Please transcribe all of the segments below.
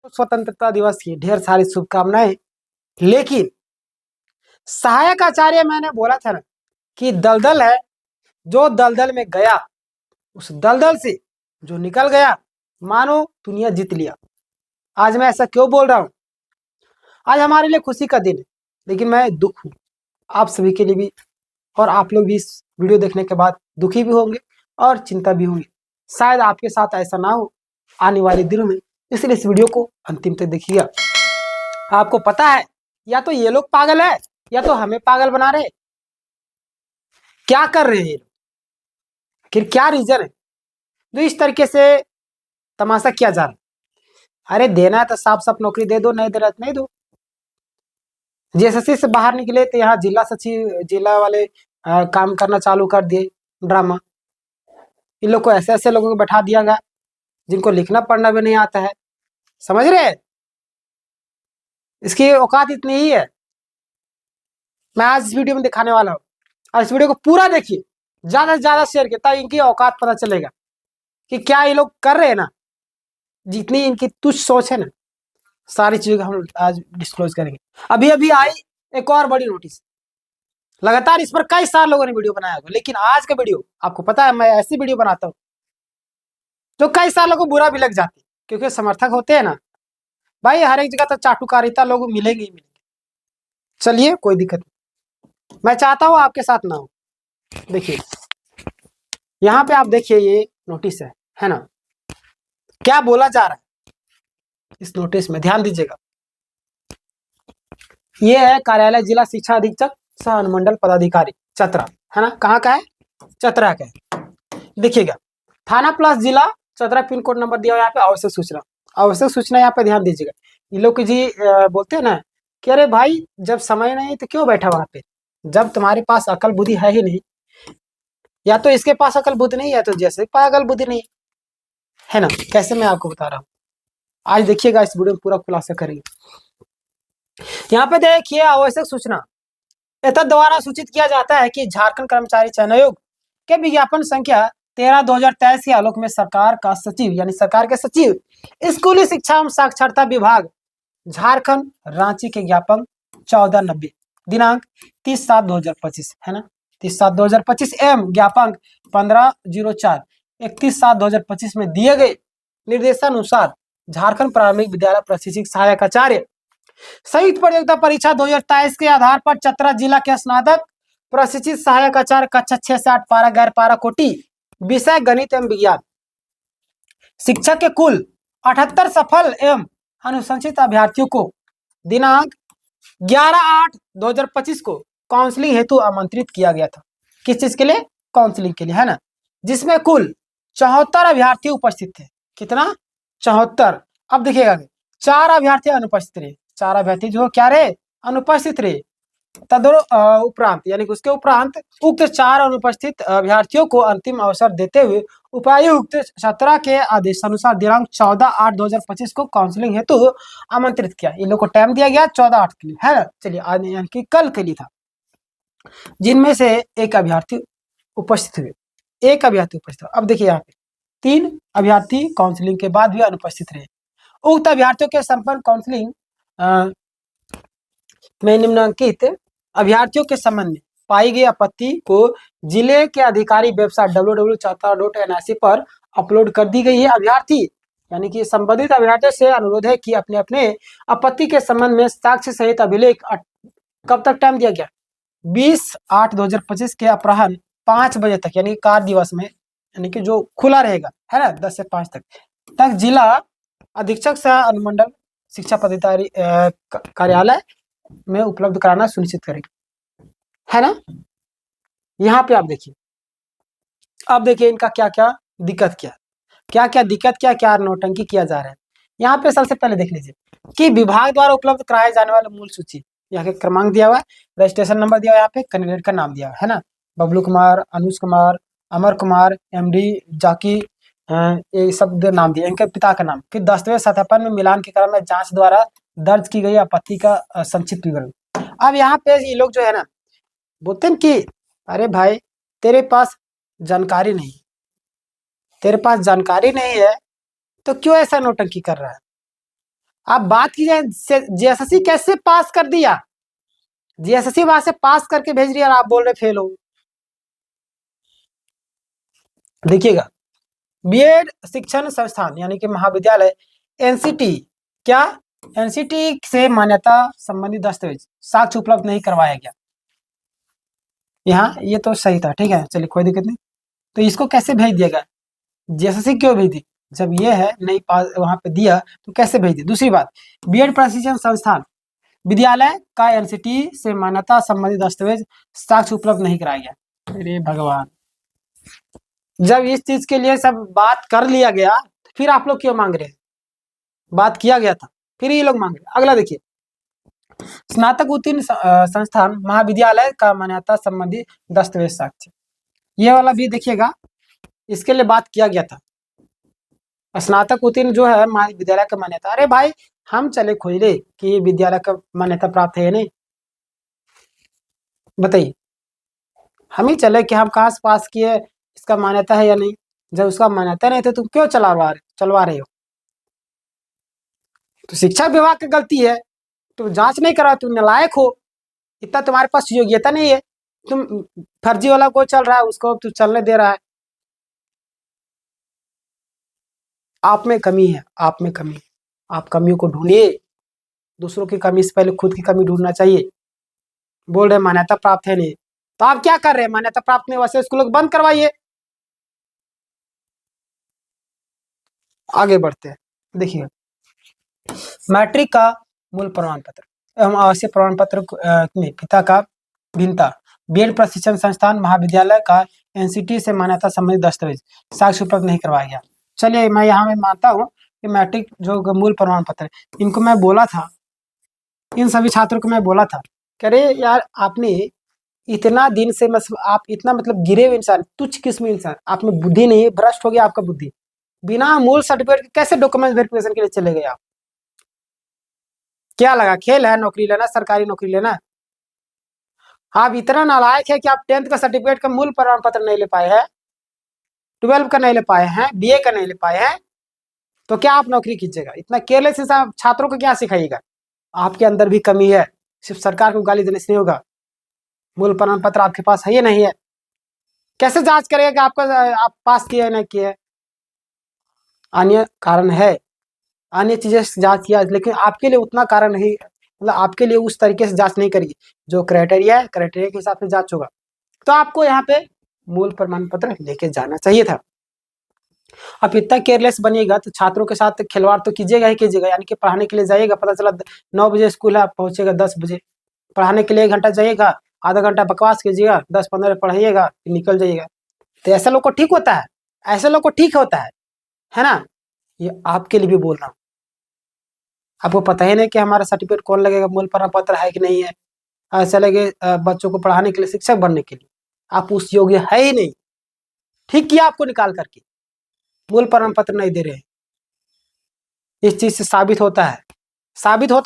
स्वतंत्रता दिवस की ढेर सारी शुभकामनाएं। लेकिन सहायक आचार्य मैंने बोला था ना कि दलदल है, जो दलदल में गया उस दलदल से जो निकल गया मानो दुनिया जीत लिया। आज मैं ऐसा क्यों बोल रहा हूं? आज हमारे लिए खुशी का दिन है, लेकिन मैं दुख हूं आप सभी के लिए भी, और आप लोग भी इस वीडियो देखने के बाद दुखी भी होंगे और चिंता भी होंगे। शायद आपके साथ ऐसा ना हो आने वाले दिनों में, इसलिए इस वीडियो को अंतिम तक देखिएगा। आपको पता है, या तो ये लोग पागल है या तो हमें पागल बना रहे। क्या कर रहे हैं, फिर क्या रीजन है जो इस तरीके से तमाशा किया जा रहा है? अरे देना है तो साफ साफ नौकरी दे दो, नहीं दे रहा तो नहीं दो। जेएसएससी से बाहर निकले तो यहाँ जिला सचिव, जिला वाले काम करना चालू कर दिए, ड्रामा। इन लोग को ऐसे ऐसे लोगों को बैठा दिया गया जिनको लिखना पढ़ना भी नहीं आता है। समझ रहे हैं? इसकी औकात इतनी ही है। मैं आज इस वीडियो में दिखाने वाला हूँ, और इस वीडियो को पूरा देखिए, ज्यादा से ज्यादा शेयर किया ताकि इनकी औकात पता चलेगा कि क्या ये लोग कर रहे हैं ना। जितनी इनकी तुच्छ सोच है ना, सारी चीजों का हम आज डिस्क्लोज करेंगे। अभी अभी आई एक और बड़ी नोटिस, लगातार इस पर कई सारे लोगों ने वीडियो बनाया होगा, लेकिन आज का वीडियो आपको पता है मैं ऐसी वीडियो बनाता हूँ जो कई सालों को बुरा भी लग जाती है, क्योंकि समर्थक होते हैं ना भाई, हर एक जगह तो चाटुकारिता लोग मिलेंगे ही मिलेंगे। चलिए कोई दिक्कत नहीं, मैं चाहता हूँ आपके साथ ना हो। देखिए यहाँ पे आप देखिए, ये नोटिस है ना, क्या बोला जा रहा है इस नोटिस में, ध्यान दीजिएगा। ये है कार्यालय जिला शिक्षा अधीक्षक सह अनुमंडल पदाधिकारी चतरा, है ना, कहाँ का है? चतरा का है। देखिएगा, थाना प्लस जिला चतरा, पिन कोड नंबर दिया हुआ यहाँ पे। आवश्यक सूचना, आवश्यक सूचना यहाँ पे ध्यान दीजिएगा। ये लोग जी बोलते हैं ना कि अरे भाई जब समय नहीं तो क्यों बैठा वहां पे, जब तुम्हारे पास अकल बुद्धि है ही नहीं, या तो इसके पास अकल बुद्धि नहीं है तो जैसे पागल बुद्धि नहीं है ना। कैसे मैं आपको बता रहा हूँ, आज देखिएगा इस वीडियो में पूरा खुलासा करेंगे। यहाँ पे देखिए, आवश्यक सूचना एतद द्वारा सूचित किया जाता है कि झारखंड कर्मचारी चयन आयोग के विज्ञापन संख्या 13/2023 के आलोक में सरकार का सचिव, यानी सरकार के सचिव, स्कूली शिक्षा एवं साक्षरता विभाग झारखंड, रांची के ज्ञापन 1490 दिनांक 30/7/2025, है ना, 30/7/2025 एवं ज्ञापन 15/04 31/7/2025 में दिए गए निर्देशानुसार झारखंड प्राथमिक विद्यालय प्रशिक्षक सहायक आचार्य संयुक्त प्रतियोगिता परीक्षा 2023 के आधार पर चतरा जिला के स्नातक प्रशिक्षित सहायक आचार्य कक्षा 6 से 8 पारा गैर पारा कोटि विषय गणित एवं विज्ञान शिक्षक के कुल 78 सफल एवं अनुशंसित अभ्यर्थियों को दिनांक 11/8/2025 को काउंसलिंग हेतु आमंत्रित किया गया था। किस चीज के लिए? काउंसलिंग के लिए, है ना, जिसमें कुल 74 अभ्यर्थी उपस्थित थे। कितना? 74। अब देखिएगा, 4 अभ्यर्थी अनुपस्थित रहे, 4 अभ्यर्थी जो क्या रहे? अनुपस्थित रहे। उपरांत, यानी कि उसके उपरांत उक्त 4 अनुपस्थित अभ्यर्थियों को अंतिम अवसर देते हुए उपायुक्त 17 के आदेशानुसार दिनांक 14/8/2025 को काउंसलिंग हेतु आमंत्रित किया। इन लोग को टाइम दिया गया 14/8 के लिए, है ना। चलिए, आज यानी कि कल के लिए था, जिनमें से एक अभ्यर्थी उपस्थित हुए, एक अभ्यर्थी उपस्थित। अब देखिए यहाँ पे 3 अभ्यर्थी काउंसलिंग के बाद भी अनुपस्थित रहे। उक्त अभ्यर्थियों के संपन्न काउंसलिंग में निम्नलिखित अभ्यर्थियों के संबंध में पाई गई आपत्ति को जिले के अधिकारी वेबसाइट www.chatra.nic पर अपलोड कर दी गई है। अभ्यर्थी यानी कि संबंधित अभ्यर्थियों से अनुरोध है कि अपने अपने आपत्ति के संबंध में साक्ष्य सहित अभिलेख, कब तक टाइम दिया गया? 20/8/2025 के अपराह्न 5 बजे तक, यानी कार्य दिवस में, यानी कि जो खुला रहेगा, है ना, 10 से 5 तक जिला अधीक्षक सह अनुमंडल शिक्षा पदाधिकारी कार्यालय में उपलब्ध कराना सुनिश्चित करेंगे, है ना। यहाँ पे आप देखिए, अब देखिए इनका क्या क्या दिक्कत, क्या दिक्कत, क्या नौटंकी किया जा रहा है। यहाँ पे सबसे पहले देख लीजिए कि विभाग द्वारा उपलब्ध कराए जाने वाले मूल सूची, यहाँ के क्रमांक दिया हुआ है, रजिस्ट्रेशन नंबर दिया हुआ है, यहाँ पे कैंडिडेट का नाम दिया हुआ है ना, बबलू कुमार, अनुज कुमार, अमर कुमार, MD जाकी, ये सब नाम दिए, इनके पिता का नाम। फिर दस्तावेज सत्यापन में मिलान के क्रम में जांच द्वारा दर्ज की गई आपत्ति का संक्षिप्त विवरण। अब यहाँ पे ये लोग जो है ना बोलते हैं कि अरे भाई तेरे पास जानकारी नहीं, तेरे पास जानकारी नहीं है तो क्यों ऐसा नौटंकी कर रहा है? आप बात कीजिए जीएसएससी कैसे पास कर दिया, जीएसएससी वहां से पास करके भेज रही है और आप बोल रहे फेल हो। देखिएगा, बीएड शिक्षण संस्थान यानी कि महाविद्यालय एनसीटी, क्या एनसीटी से मान्यता संबंधी दस्तावेज साक्ष्य उपलब्ध नहीं करवाया गया। यहाँ ये तो सही था, ठीक है, चलिए कोई दिक्कत नहीं। तो इसको कैसे भेज दिएगा, जीएसएससी क्यों भेज दी, जब ये है नहीं पास वहां पे दिया तो कैसे भेज दी। दूसरी बात, बीएड प्रशिक्षण संस्थान विद्यालय का एनसीटी से मान्यता संबंधी दस्तावेज साक्ष्य उपलब्ध नहीं कराया गया। अरे भगवान, जब इस चीज के लिए सब बात कर लिया गया फिर आप लोग क्यों मांग रहे हैं, बात किया गया था फिर ये लोग मांग रहे। अगला देखिए, स्नातक उत्तीर्ण संस्थान महाविद्यालय का मान्यता संबंधी दस्तावेज साक्ष्य, ये वाला भी देखिएगा, इसके लिए बात किया गया था। स्नातक उत्तीर्ण जो है महाविद्यालय का मान्यता, अरे भाई हम चले खोज ले कि ये विद्यालय का मान्यता प्राप्त है या नहीं, बताइए, हम ही चले कि हम कहाँ से पास किए, इसका मान्यता है या नहीं। जब उसका मान्यता नहीं थे तुम क्यों चलवा रहे हो। तो शिक्षा विभाग की गलती है, तुम जांच नहीं करा, तुम नालायक हो, इतना तुम्हारे पास योग्यता नहीं है, तुम फर्जी वाला को चल रहा है उसको तू चलने दे रहा है। आप में कमी है, आप में कमी, आप कमियों को ढूंढिए, दूसरों की कमी से पहले खुद की कमी ढूंढना चाहिए। बोल रहे मान्यता प्राप्त है नहीं, तो आप क्या कर रहे हैं, मान्यता प्राप्त नहीं वैसे स्कूलों को बंद करवाइए। आगे बढ़ते हैं, देखिए, मैट्रिक का मूल प्रमाण पत्र एवं आवश्यक प्रमाण पत्र में पिता का भिन्नता, बीएड प्रशिक्षण संस्थान महाविद्यालय का एनसीटी से मान्यता संबंधित दस्तावेज साक्ष्य उपलब्ध नहीं करवाया गया। चलिए मैं यहाँ में मानता हूँ कि मैट्रिक जो मूल प्रमाण पत्र, इनको मैं बोला था, इन सभी छात्रों को मैं बोला था कि अरे यार आपने इतना दिन से आप इतना मतलब गिरे हुए इंसान, तुच्छ किस्म इंसान, आप में बुद्धि नहीं है, भ्रष्ट हो गया आपका बुद्धि, बिना मूल सर्टिफिकेट कैसे डॉक्यूमेंट वेरिफिकेशन के लिए चले गए आप। क्या लगा खेल है नौकरी लेना, सरकारी नौकरी लेना। आप इतना नालायक है कि आप 10th का सर्टिफिकेट का मूल प्रमाण पत्र नहीं ले पाए हैं, 12 का नहीं ले पाए हैं, बीए का नहीं ले पाए हैं, तो क्या आप नौकरी कीजिएगा। इतना केयरलेस इंसान छात्रों को क्या सिखाइएगा। आपके अंदर भी कमी है, सिर्फ सरकार को गाली देने से नहीं होगा। मूल प्रमाण पत्र आपके पास है या नहीं है, कैसे जांच करेगा कि आपका आप पास किए या नहीं किए। अन्य कारण है, अन्य चीजें जांच किया, लेकिन आपके लिए उतना कारण नहीं, मतलब आपके लिए उस तरीके से जांच नहीं करेगी। जो क्राइटेरिया है, क्राइटेरिया के हिसाब से जांच होगा। तो आपको यहाँ पे मूल प्रमाण पत्र लेके जाना चाहिए था। आप इतना केयरलेस बनिएगा तो छात्रों के साथ खिलवाड़ तो कीजिएगा ही कीजिएगा, यानी कि पढ़ाने के लिए जाइएगा, पता चला 9 बजे स्कूल है, आप पहुंचेगा 10 बजे, पढ़ाने के लिए 1 घंटा जाइएगा, आधा घंटा बकवास कीजिएगा, 10-15 पढ़ाइएगा, निकल जाइएगा। तो ऐसे लोग को ठीक होता है, ऐसे लोग को ठीक होता है ना। ये आपके लिए भी बोल रहा हूँ, आपको पता ही नहीं कि हमारा सर्टिफिकेट कौन लगेगा, मूल प्रमाण पत्र है कि नहीं है, ऐसा लगे बच्चों को पढ़ाने के लिए, शिक्षक बनने के लिए आप उस योग्य है ही नहीं। ठीक किया आपको निकाल करके, मूल प्रमाण पत्र नहीं दे रहे। इस चीज से साबित होता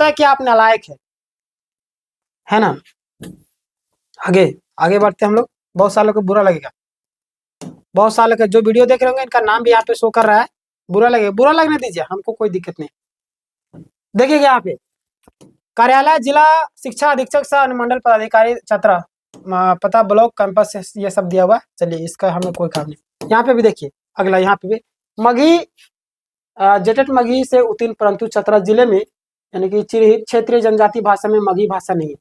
है कि आप नालायक है ना। आगे आगे बढ़ते हम लोग, बहुत सालों को बुरा लगेगा, बहुत सालों के जो वीडियो देख रहे होंगे इनका नाम भी यहाँ पे शो कर रहा है, बुरा लगेगा, बुरा लगने दीजिए, हमको कोई दिक्कत नहीं। देखिएगा यहाँ पे कार्यालय जिला शिक्षा अधीक्षक सह अनुमंडल पदाधिकारी चतरा, पता ब्लॉक कैंपस, ये सब दिया हुआ है। चलिए इसका हमें कोई काम नहीं। यहाँ पे भी देखिए, अगला यहाँ पे भी मगही जेटेट मगही से उत्तीर्ण परंतु चतरा जिले में यानी कि चिरहित क्षेत्रीय जनजाति भाषा में मगही भाषा नहीं है,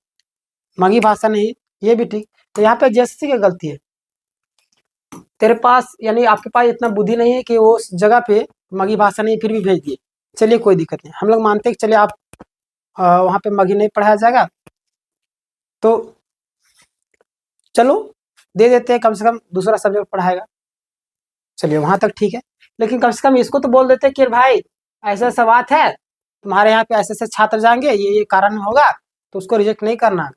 मगही भाषा नहीं, ये भी ठीक। तो यहाँ पे जेएसएससी की गलती है, तेरे पास यानी आपके पास इतना बुद्धि नहीं है कि वो उस जगह पे मगही भाषा नहीं, फिर भी भेज दिए। चलिए कोई दिक्कत नहीं, हम लोग मानते हैं कि चलिए आप वहाँ पे मगही नहीं पढ़ाया जाएगा तो चलो दे देते हैं, कम से कम दूसरा सब्जेक्ट पढ़ाएगा, चलिए वहां तक ठीक है। लेकिन कम से कम इसको तो बोल देते हैं कि भाई ऐसा ऐसा बात है, तुम्हारे यहाँ पे ऐसे ऐसे छात्र जाएंगे, ये कारण होगा, तो उसको रिजेक्ट नहीं करना।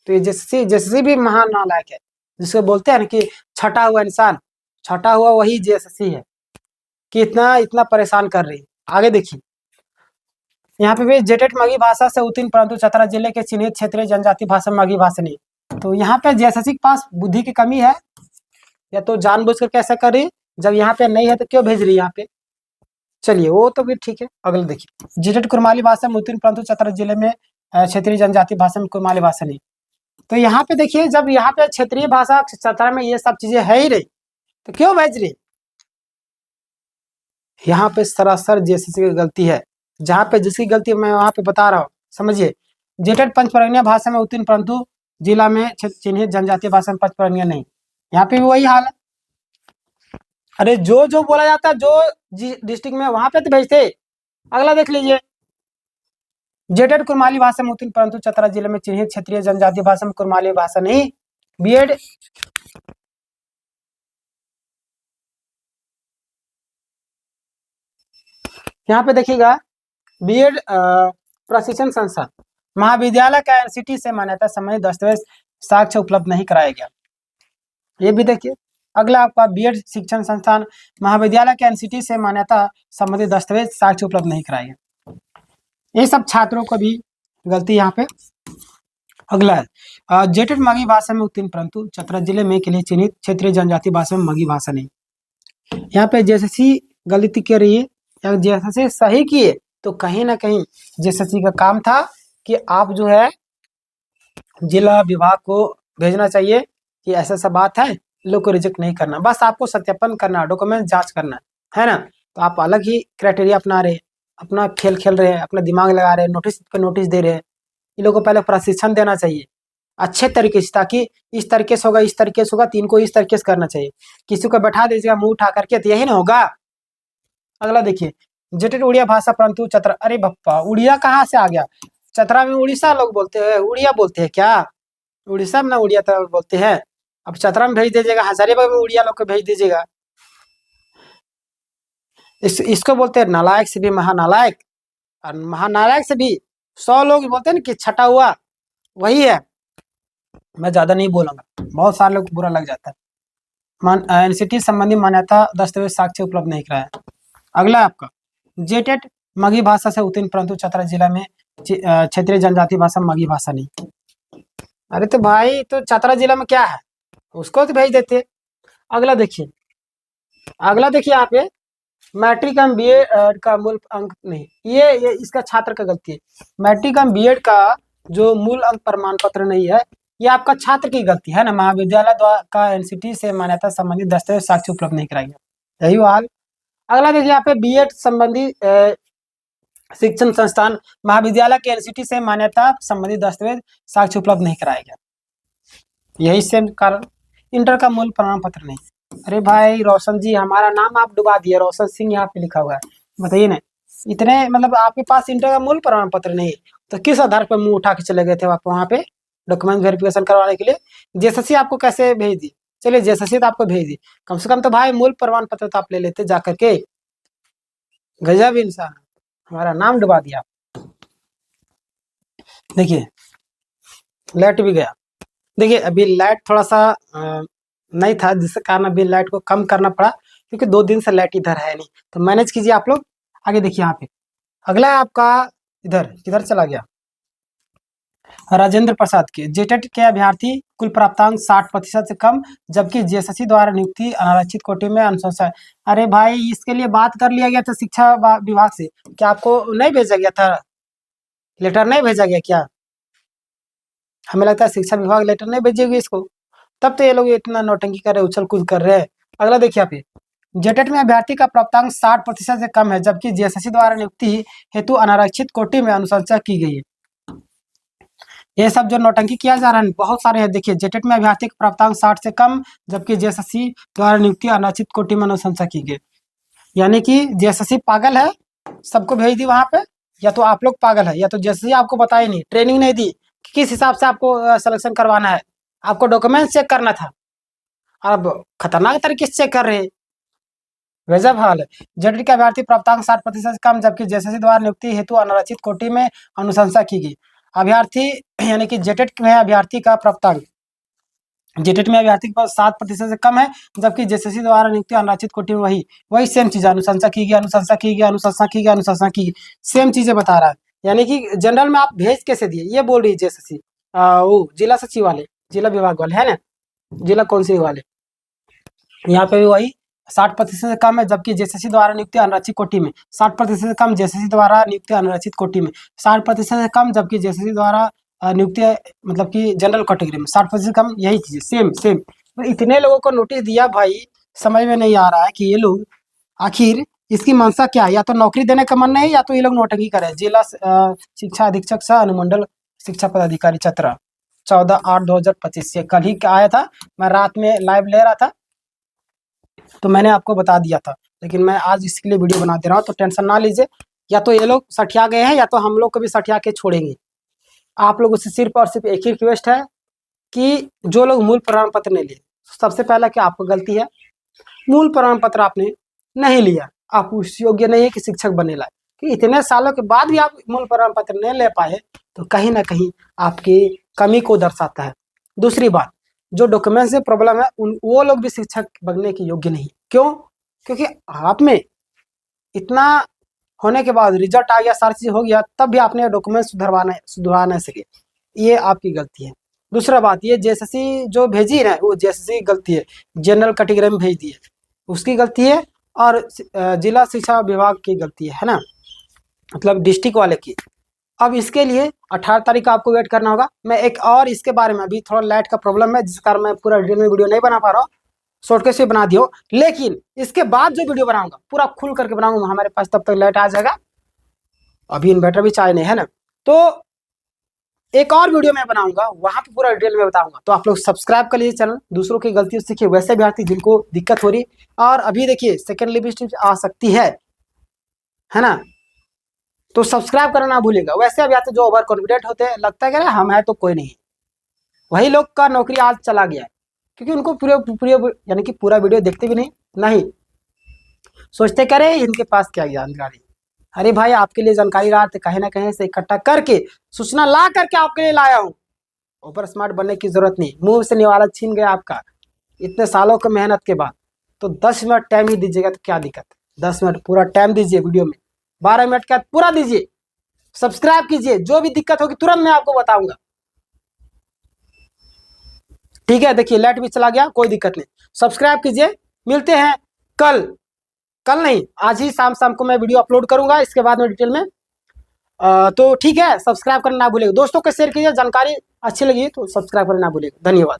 तो ये जेएसएससी भी महान नालायक है, जिसको बोलते हैं ना कि छटा हुआ इंसान, छटा हुआ वही जेएसएससी है कि इतना इतना परेशान कर रही है। आगे देखिए, यहाँ पे भी जेटेट मगही भाषा से उत्तीर्ण परंतु चतरा जिले के चिन्हित क्षेत्रीय जनजाति भाषा में मगही भाषा नहीं। तो यहाँ पे जेएसएससी के पास बुद्धि की कमी है, या तो जानबूझकर कैसे कर रही, जब यहाँ पे नहीं है तो क्यों भेज रही यहाँ पे। चलिए वो तो फिर ठीक है। अगला देखिए, जेटेट कुरमाली भाषा में उत्तीर्ण परंतु चतरा जिले में क्षेत्रीय जनजाति भाषा में कुरमाली भाषा नहीं। तो यहाँ पे देखिए, जब यहाँ पे क्षेत्रीय भाषा चतरा में ये सब चीजें है ही नहीं, तो क्यों भेज रही? यहाँ पे सरासर जेएसएससी की गलती है। जहाँ पे जिसकी गलती है मैं वहाँ पे बता रहा हूँ, समझिए। जेटेट पंचपर्गीय भाषा में उत्तीर्ण परंतु जिला में चिन्हित जनजातीय भाषा में पंचपर्गीय नहीं। यहाँ पे भी वही हाल है। अरे जो जो बोला जाता है जो डिस्ट्रिक्ट में, वहां पे तो भेजते। अगला देख लीजिए, जेटेड कुरमाली भाषा में उत्तीर्ण परंतु चतरा जिले में चिन्हित क्षेत्रीय जनजातीय भाषा में कुरमाली भाषा नहीं। बीएड यहाँ पे देखिएगा, बीएड प्रशिक्षण संस्थान महाविद्यालय का एनसीटी से मान्यता संबंधी दस्तावेज साक्ष्य उपलब्ध नहीं कराया गया। ये भी देखिए। अगला आपका बीएड शिक्षण संस्थान महाविद्यालय के एनसीटी से मान्यता संबंधी दस्तावेज साक्ष्य उपलब्ध नहीं कराया गया। ये सब छात्रों को भी गलती यहाँ पे। अगला है, जेटेड मगी भाषा में उत्तीर्ण परंतु चतरा जिले में के लिए चिन्हित क्षेत्रीय जनजाति भाषा में मगी भाषा नहीं। यहाँ पे जेएसएससी गलती कर रही है या जेएसएससी सही किए, तो कहीं ना कहीं जेएसएससी का काम था कि आप जो है जिला विभाग को भेजना चाहिए कि ऐसा ऐसा बात है, लोग को रिजेक्ट नहीं करना, बस आपको सत्यापन करना, डॉक्यूमेंट जांच करना है ना। तो आप अलग ही क्राइटेरिया अपना रहे, अपना खेल खेल रहे हैं, अपना दिमाग लगा रहे हैं, नोटिस पे नोटिस दे रहे हैं। इन लोगों को पहले प्रशिक्षण देना चाहिए अच्छे तरीके से, ताकि इस तरीके से होगा, इस तरीके से होगा, तीन को इस तरीके से करना चाहिए। किसी को बैठा दीजिएगा मुंह उठा करके, तो यही ना होगा। अगला देखिए, जेटेड उड़िया भाषा परंतु चतरा, अरे बप्पा उड़िया कहाँ से आ गया? चतरा में उड़ीसा लोग बोलते हैं, उड़िया बोलते हैं क्या? उड़ीसा में ना उड़िया तो बोलते हैं। अब चतरा में भेज दीजिएगा, हजारीबाग में उड़िया लोग को भेज दीजिएगा। इसको बोलते हैं नालायक से भी महानालायक, और महानालायक से भी 100 लोग बोलते हैं ना कि छटा हुआ, वही है। मैं ज्यादा नहीं बोलूंगा, बहुत सारे लोग बुरा लग जाता है। एनसीटी संबंधी मान्यता दस्तावेज साक्ष्य उपलब्ध नहीं कराया। अगला आपका, जेटेट मगी भाषा से उत्तीर्ण परंतु चतरा जिला में क्षेत्रीय जनजाति भाषा मगी भाषा नहीं। अरे तो भाई, तो चतरा जिला में क्या है, उसको तो भेज देते। अगला देखिए, यहाँ पे मैट्रिक एवं बीएड का मूल अंक नहीं, ये इसका छात्र का गलती है। मैट्रिक एवं बीएड का जो मूल अंक प्रमाण पत्र नहीं है, ये आपका छात्र की गलती है ना। महाविद्यालय द्वारा का एनसीटी से मान्यता संबंधी दस्तावेज साक्ष्य उपलब्ध नहीं कराया गया, यही हाल। अगला देखिए, यहाँ पे बीएड संबंधी शिक्षण संस्थान महाविद्यालय के एनसीटी से मान्यता संबंधी दस्तावेज साक्ष्य उपलब्ध नहीं कराया गया, यही सेम कारण। इंटर का मूल प्रमाण पत्र नहीं। अरे भाई रोशन जी, हमारा नाम आप डुबा दिए, रोशन सिंह यहाँ पे लिखा हुआ है, बताइए ना। इतने मतलब आपके पास इंटर का मूल प्रमाण पत्र नहीं, तो किस आधार पर मुंह उठा के चले गए थे आप वहाँ पे डॉक्यूमेंट वेरिफिकेशन करवाने के लिए? जेएसएससी आपको कैसे भेज दी? चलिए जेएसएससी तो आपको भेज दी, कम से कम तो भाई मूल प्रमाण पत्र तो आप ले लेते जा करके। गजब इंसान, हमारा नाम डुबा दिया। देखिए लाइट भी गया। देखिए अभी लाइट थोड़ा सा नहीं था, जिसके कारण अभी लाइट को कम करना पड़ा, क्योंकि 2 दिन से लाइट इधर है नहीं, तो मैनेज कीजिए आप लोग। आगे देखिए यहाँ पे, अगला है आपका, इधर किधर चला गया, राजेंद्र प्रसाद के जेटेट के अभ्यर्थी कुल प्राप्तांक 60% से कम, जबकि जेएसएससी द्वारा नियुक्ति अनारक्षित कोटि में अनुशंसा। अरे भाई, इसके लिए बात कर लिया गया था शिक्षा विभाग से, क्या आपको नहीं भेजा गया था? लेटर नहीं भेजा गया क्या? हमें लगता है शिक्षा विभाग लेटर नहीं भेजेगी इसको, तब तो ये लोग इतना नौटंकी कर रहे हैं, उछल कूद कर रहे हैं। अगला देखिए यहाँ पे, जेटेट में अभ्यर्थी का प्राप्तांक 60% से कम है, जबकि जेएसएससी द्वारा नियुक्ति हेतु अनारक्षित कोटि में अनुशंसा की गई है। ये सब जो नौटंकी किया जा रहा है बहुत सारे हैं। देखिए, जेटेट में अभ्यर्थी का प्राप्तांक 60 से कम, जबकि जेएसएससी द्वारा नियुक्ति अनारक्षित कोटि में अनुशंसा की गई। यानी कि जेएसएससी पागल है, सबको भेज दी वहां पे, या तो आप लोग पागल है, या तो जेएसएससी आपको बताई नहीं, ट्रेनिंग नहीं दी कि किस हिसाब से आपको सिलेक्शन करवाना है, आपको डॉक्यूमेंट चेक करना था। अब खतरनाक तरीके से चेक कर रहे हैं, गजब हाल है। जेटेट के अभ्यर्थी प्राप्तांक 60% से कम, जबकि जेएसएससी द्वारा नियुक्ति हेतु अनारक्षित कोटि में अनुशंसा की गई। अभ्यर्थी यानी कि जेटेट में अभ्यर्थी का प्राप्तांक, जेटेट में अभ्यर्थी के पास 7% से कम है, जबकि जेएसएससी द्वारा नियुक्ति अनारक्षित कोटि में वही सेम चीज, अनुशंसा की गई, अनुशंसा की गई, अनुशंसा की गई, अनुशंसा की गई, सेम चीजें बता रहा है। यानी कि जनरल में आप भेज कैसे दिए, ये बोल रही है जेएसएससी। वो जिला सचिव वाले, जिला विभाग वाले है ना, जिला कौंसिल वाले, यहाँ पे भी वही 60% से कम है, जबकि जेएसएससी द्वारा नियुक्ति अनारक्षित कोटि में 60% से कम, जेएसएससी द्वारा नियुक्ति अनारक्षित कोटि में 60% से कम, जबकि जेएसएससी द्वारा नियुक्ति मतलब कि जनरल कैटेगरी में 60% से कम। यही चीज सेम सेम। तो इतने लोगों को नोटिस दिया भाई, समझ में नहीं आ रहा है कि ये लोग आखिर इसकी मंशा क्या है। या तो नौकरी देने का मन नहीं, या तो ये लोग नौटंकी करे। जिला शिक्षा अधीक्षक सह अनुमंडल शिक्षा पदाधिकारी चतरा 14/8/2025 से कल ही आया था। मैं रात में लाइव ले रहा था तो मैंने आपको बता दिया था, लेकिन मैं आज इसके लिए वीडियो बना दे रहा हूँ, तो टेंशन ना लीजिए। या तो ये लोग सठिया गए हैं, या तो हम लोग को भी सठिया के छोड़ेंगे। आप लोगों से सिर्फ और सिर्फ एक ही रिक्वेस्ट है कि जो लोग मूल प्रमाण पत्र नहीं लिए, सबसे पहला क्या आपको गलती है, मूल प्रमाण पत्र आपने नहीं लिया, आप उस योग्य नहीं है कि शिक्षक बनने लायक। कि इतने सालों के बाद भी आप मूल प्रमाण पत्र नहीं ले पाए, तो कहीं ना कहीं आपकी कमी को दर्शाता है। दूसरी बात, जो डॉक्यूमेंट्स से प्रॉब्लम है वो लोग भी शिक्षक बनने के योग्य नहीं। क्यों? क्योंकि आप में इतना होने के बाद रिजल्ट आ गया, सारी चीज हो गया, तब भी आपने डॉक्यूमेंट सुधरवा नहीं सके, ये आपकी गलती है। दूसरा बात, ये जेएसएससी जो भेजी है वो जेएसएससी की गलती है, जनरल कैटेगरी में भेज दी है, उसकी गलती है, और जिला शिक्षा विभाग की गलती है ना, मतलब डिस्ट्रिक्ट वाले की। अब इसके लिए 18 तारीख का आपको वेट करना होगा। मैं एक और इसके बारे में, अभी थोड़ा लाइट का प्रॉब्लम है जिस कारण मैं पूरा डिटेल में वीडियो नहीं बना पा रहा हूँ, शॉर्टकट से बना दियो, लेकिन इसके बाद जो वीडियो बनाऊंगा पूरा खुल करके बनाऊंगा। हमारे पास तब तक लाइट आ जाएगा, अभी इन्वर्टर भी चाहे नहीं है ना, तो एक और वीडियो मैं बनाऊंगा, वहां पे पूरा डिटेल में बताऊंगा। तो आप लोग सब्सक्राइब कर लीजिए चैनल, दूसरों की गलतियों से सीखिए। वैसे अभ्यर्थी जिनको दिक्कत हो रही, और अभी देखिए सेकंड लिस्ट आ सकती है ना, तो सब्सक्राइब करना ना भूलिएगा। वैसे अभ्यर्थी जो ओवर कॉन्फिडेंट होते हैं, लगता है कि हम है तो कोई नहीं, वही लोग का नौकरी आज चला गया है, क्योंकि उनको पूरे यानी कि पूरा वीडियो देखते भी नहीं सोचते करे इनके पास क्या जानकारी। अरे भाई, आपके लिए जानकारी रहा थे, कहीं ना कहीं से इकट्ठा करके सूचना ला करके आपके लिए लाया हूँ। ओवर स्मार्ट बनने की जरूरत नहीं, मुंह से निवाला छीन गया आपका इतने सालों की मेहनत के बाद। तो 10 मिनट टाइम ही दीजिएगा, तो क्या दिक्कत है, 10 मिनट पूरा टाइम दीजिए वीडियो में, 12 मिनट का पूरा दीजिए। सब्सक्राइब कीजिए, जो भी दिक्कत होगी तुरंत मैं आपको बताऊंगा। ठीक है, देखिए लाइट भी चला गया, कोई दिक्कत नहीं, सब्सक्राइब कीजिए। मिलते हैं कल नहीं, आज ही शाम को मैं वीडियो अपलोड करूंगा, इसके बाद में डिटेल में। तो ठीक है, सब्सक्राइब करना ना भूलिएगा, दोस्तों को शेयर कीजिए। जानकारी अच्छी लगी तो सब्सक्राइब करना ना भूलिएगा। धन्यवाद।